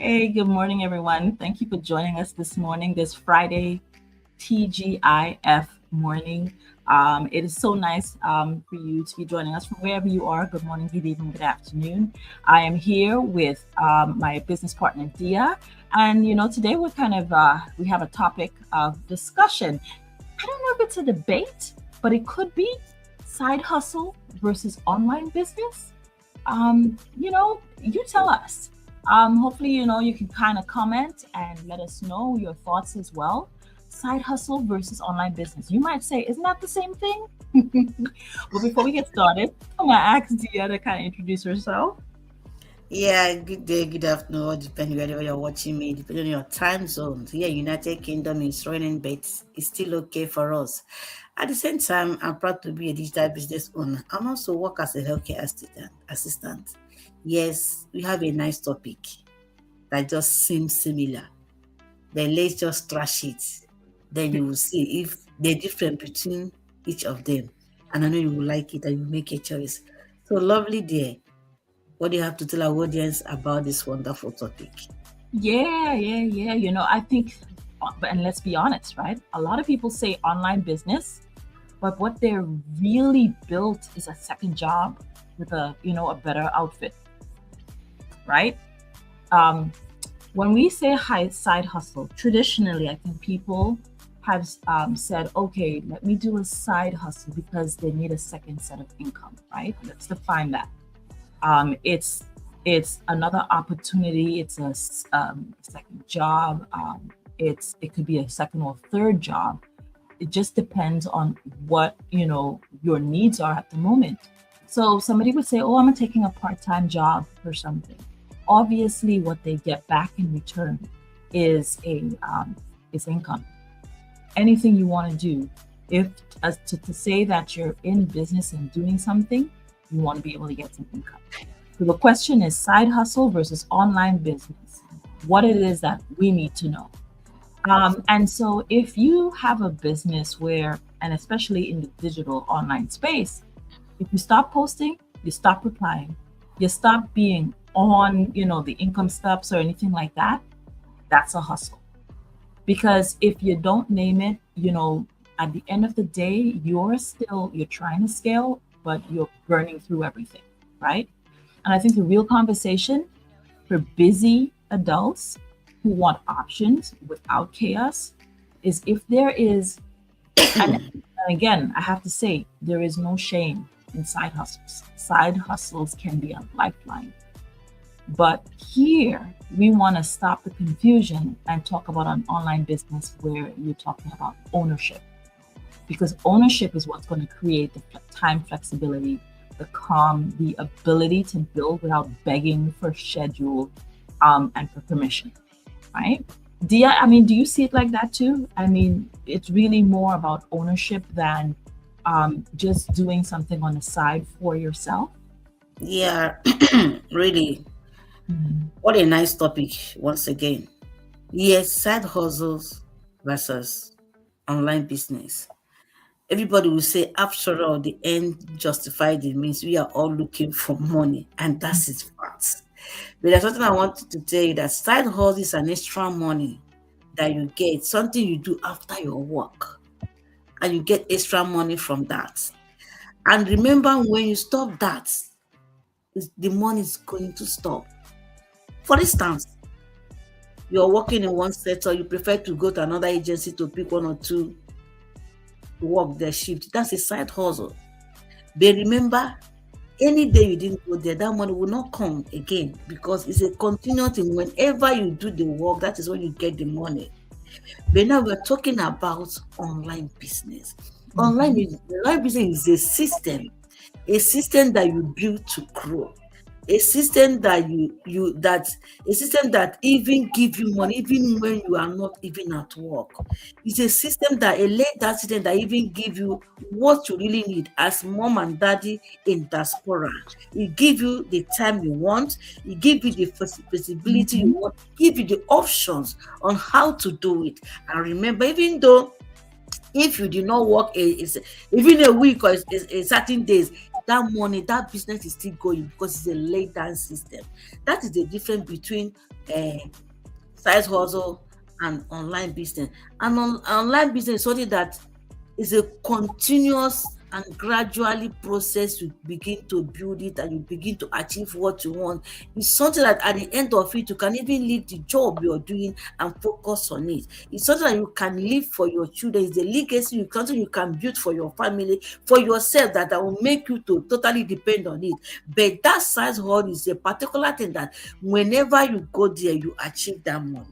Hey, good morning, everyone. Thank you for joining us this morning, this Friday TGIF morning. It is so nice for you to be joining us from wherever you are. Good morning, good evening, good afternoon. I am here with my business partner, Dia. And, today we have a topic of discussion. I don't know if it's a debate, but it could be side hustle versus online business. You tell us. Hopefully, you can kind of comment and let us know your thoughts as well. Side hustle versus online business. You might say, isn't that the same thing? But before we get started, I'm going to ask Dia to kind of introduce herself. Yeah, good day, good afternoon, depending wherever you're watching me, depending on your time zone. Here, United Kingdom is running, but it's still okay for us. At the same time, I'm proud to be a digital business owner. I'm also work as a healthcare assistant. Yes, we have a nice topic that just seems similar. Then let's just trash it. Then you will see if the difference between each of them. And I know you will like it and you make a choice. So lovely there. What do you have to tell our audience about this wonderful topic? Yeah. I think, and let's be honest, right? A lot of people say online business, but what they're really built is a second job with a better outfit, right? Um, when we say high side hustle, traditionally, I think people have said, okay, let me do a side hustle because they need a second set of income, right? Let's define that. It's another opportunity. It's a second job. It could be a second or third job. It just depends on what your needs are at the moment. So somebody would say, "Oh, I'm taking a part-time job for something." Obviously, what they get back in return is a is income. Anything you want to do, if as to say that you're in business and doing something, you want to be able to get some income. So the question is side hustle versus online business. What it is that we need to know. And so if you have a business where, and especially in the digital online space, if you stop posting, you stop replying, you stop being on, the income steps or anything like that, that's a hustle. Because if you don't name it, at the end of the day, you're trying to scale, but you're burning through everything, right? And I think the real conversation for busy adults who want options without chaos is if there is, and again, I have to say, there is no shame in side hustles. Side hustles can be a lifeline. But here, we want to stop the confusion and talk about an online business where you're talking about ownership. Because ownership is what's going to create the time flexibility, the calm, the ability to build without begging for schedule and for permission, right? Do you see it like that too? I mean, it's really more about ownership than just doing something on the side for yourself. Yeah, really. Mhm. What a nice topic once again. Yes, side hustles versus online business. Everybody will say, after all, the end justify the means. We are all looking for money, and that's it facts. But there's something I wanted to tell you that side hustle is an extra money that you get, something you do after your work, and you get extra money from that. And remember, when you stop that, the money is going to stop. For instance, you're working in one sector, you prefer to go to another agency to pick one or two to work their shift. That's a side hustle. But remember, any day you didn't go there, that money will not come again because it's a continuous thing. Whenever you do the work, that is when you get the money. But now we're talking about online business. Mhm. Online business is a system that you build to grow, a system that a system that even give you money even when you are not even at work. It's a system that a late that system that even give you what you really need as mom and daddy in diaspora. It give you the time you want, it give you the flexibility you Mhm. want, give you the options on how to do it. And remember, even though if you did not work even a week or a certain days, that money, that business is still going because it's a laid down system. That is the difference between side hustle and online business. And online business is something that is a continuous and gradually process. You begin to build it and you begin to achieve what you want. It's something that at the end of it, you can even leave the job you're doing and focus on it. It's something that you can leave for your children. It's the legacy, something you can build for your family, for yourself, that will make you to totally depend on it. But that side hustle is a particular thing that whenever you go there, you achieve that money.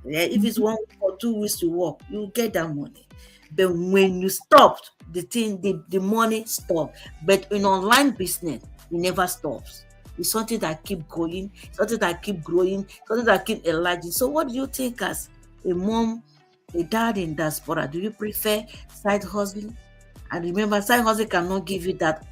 Yeah, if it's 1 week or 2 weeks to work, you get that money. But when you stop, the money stop. But in online business, it never stops. It's something that keep going, something that keep growing, something that keep enlarging. So what do you think as a mom, a dad in diaspora? Do you prefer side hustling? And remember, side hustle cannot give you that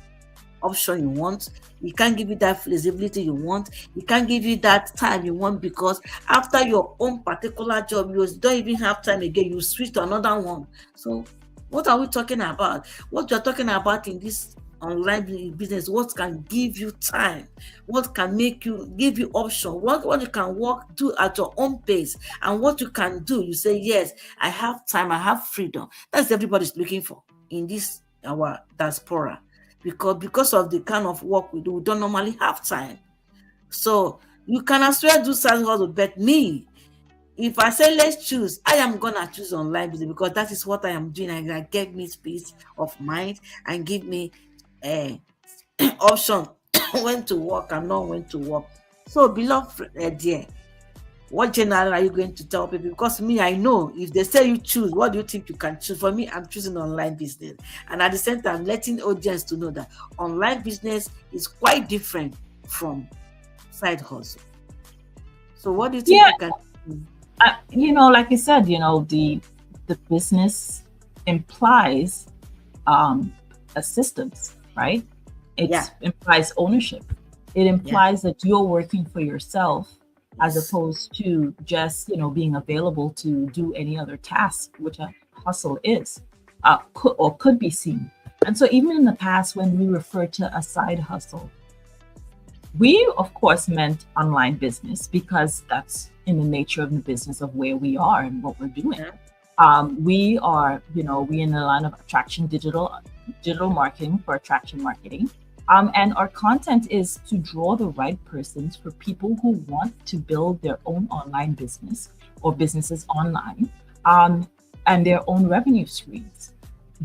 option you want. It can't give you that flexibility you want. It can't give you that time you want, because after your own particular job, you don't even have time again. You switch to another one. So what are we talking about? What you're talking about in this online business, what can give you time, what can make you give you option, what you can work, do at your own pace, and what you can do. You say, yes, I have time, I have freedom. That's everybody's looking for in this our diaspora. Because of the kind of work we do, we don't normally have time. So you can as well do side hustle. But me, if I say let's choose, I am gonna choose online business, because that is what I am doing, and that give me peace of mind and give me option when to work and not when to work. So beloved dear, what general are you going to tell people? Because me, I know if they say you choose, what do you think you can choose? For me, I'm choosing online business. And at the same time, letting audience to know that online business is quite different from side hustle. So what do you think Yeah, you can do? like you said, the business implies assistance, right? It Yeah. implies ownership. It implies that you're working for yourself as Yes. opposed to just being available to do any other task, which a hustle is, could be seen. And so even in the past, when we refer to a side hustle, we of course meant online business, because that's in the nature of the business of where we are and what we're doing. Yeah. We are, we in the line of attraction digital marketing for attraction marketing. And our content is to draw the right persons for people who want to build their own online business or businesses online, and their own revenue streams.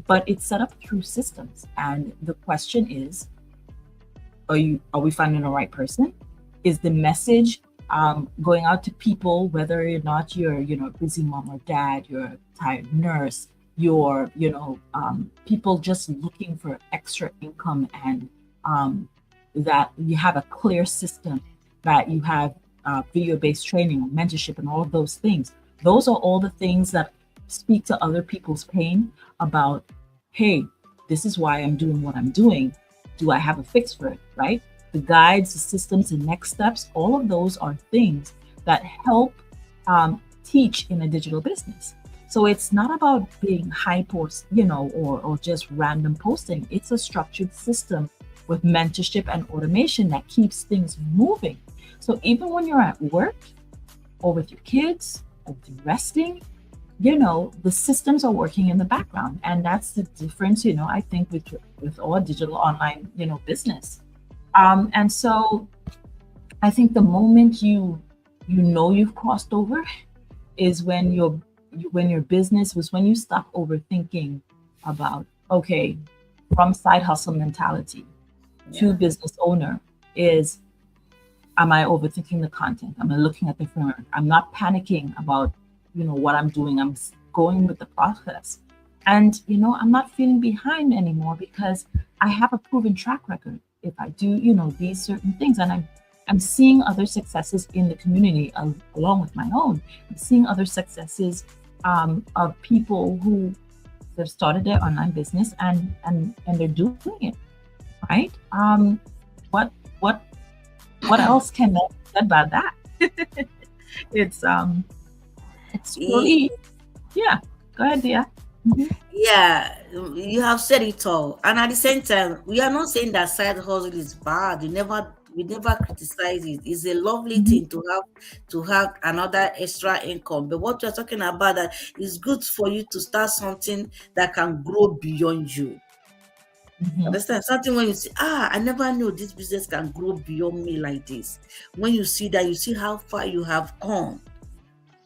But it's set up through systems. And the question is, are we finding the right person? Is the message going out to people, whether or not you're, a busy mom or dad, you're a tired nurse, you're, people just looking for extra income, and that you have a clear system, that you have video-based training, mentorship, and all of those things. Those are all the things that speak to other people's pain about, hey, this is why I'm doing what I'm doing. Do I have a fix for it, right? The guides, the systems, the next steps, all of those are things that help teach in a digital business. So it's not about being hype or just random posting. It's a structured system with mentorship and automation that keeps things moving. So even when you're at work or with your kids or with your resting, the systems are working in the background. And that's the difference, I think with all digital online, business. And so I think the moment you've crossed over is when your business was when you stop overthinking about, okay, from side hustle mentality to business owner is, am I overthinking the content? Am I looking at the framework? I'm not panicking about, what I'm doing. I'm going with the process. And, I'm not feeling behind anymore, because I have a proven track record. If I do, these certain things, and I'm seeing other successes in the community along with my own. I'm seeing other successes of people who have started their online business and they're doing it, right? What else can be said about that? It's Ye- really, yeah. Go ahead, Dia. Mhm. Yeah, you have said it all. And at the same time, we are not saying that side hustle is bad. We never criticize it. It's a lovely Mhm, thing to have another extra income. But what you're talking about that is good for you to start something that can grow beyond you. mhm. Understand? Something when you see, I never knew this business can grow beyond me like this. When you see that, you see how far you have come,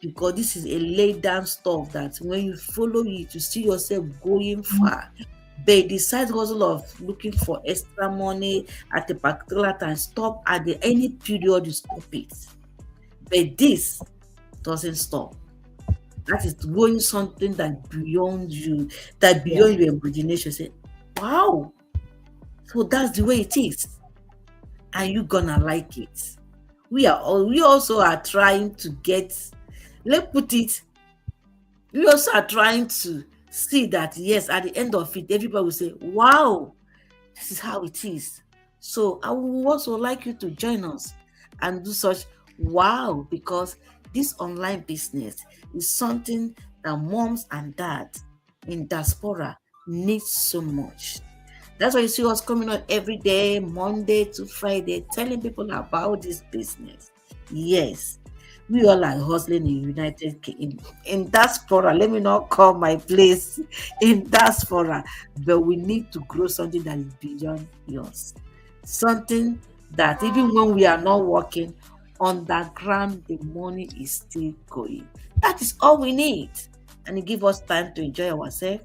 because this is a laid down stuff that when you follow it, you see yourself going Mhm. far. But the side hustle of looking for extra money at a particular time, stop at the any period you stop it. But this doesn't stop. That is going something that beyond you, that Yeah, beyond your imagination. Say, wow, so that's the way it is. And you gonna like it. We also are trying to get, let's put it, we also are trying to see that yes, at the end of it, everybody will say, wow, this is how it is. So I would also like you to join us and do such wow, because this online business is something that moms and dads in diaspora need so much. That's why you see us coming on every day, Monday to Friday, telling people about this business. Yes, we all are hustling in United Kingdom, in diaspora. Let me not call my place in diaspora, but we need to grow something that is beyond yours. Something that even when we are not working, underground, the money is still going. That is all we need. And it gives us time to enjoy ourselves,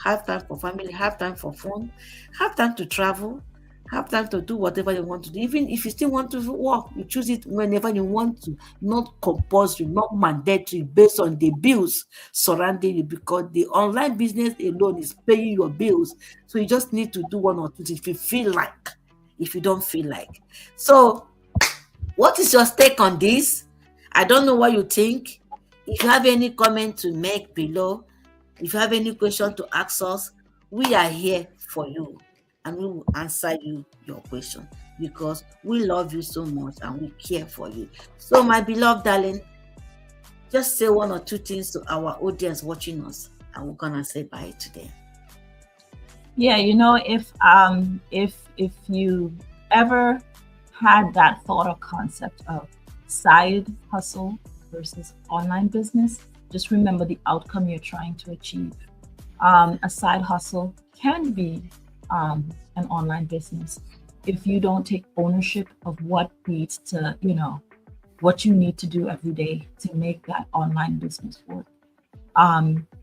have time for family, have time for fun, have time to travel, have time to do whatever you want to do. Even if you still want to work, you choose it whenever you want to, not compulsory, not mandatory, based on the bills surrounding you, because the online business alone is paying your bills. So you just need to do one or two things if you feel like, if you don't feel like. So, what is your take on this? I don't know what you think. If you have any comment to make below, if you have any question to ask us, we are here for you and we will answer you your question, because we love you so much and we care for you. So, my beloved darling, just say one or two things to our audience watching us, and we're gonna say bye today. yeah. If you ever had that thought or concept of side hustle versus online business, just remember the outcome you're trying to achieve. A side hustle can be an online business if you don't take ownership of what needs to, what you need to do every day to make that online business work.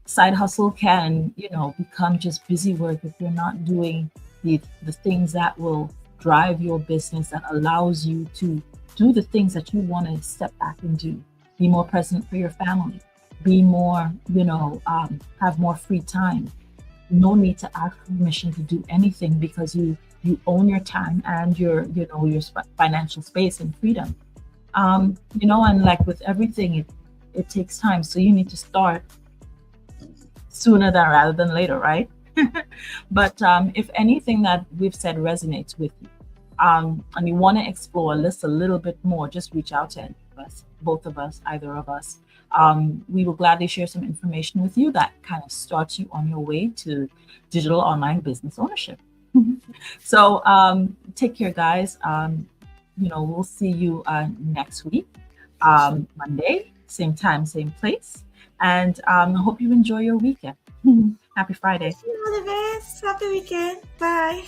Side hustle can, become just busy work if you're not doing the things that will drive your business, that allows you to do the things that you want to step back and do. Be more present for your family. Be more, have more free time. No need to ask permission to do anything because you own your time and your financial space and freedom. And like with everything, it takes time. So you need to start sooner than rather than later, right? But if anything that we've said resonates with you, and you want to explore this a little bit more, just reach out to any of us, both of us, either of us. We will gladly share some information with you that kind of starts you on your way to digital online business ownership. So take care, guys. We'll see you next week, Monday, same time, same place. And I hope you enjoy your weekend. Happy Friday. All the best. Happy weekend. Bye.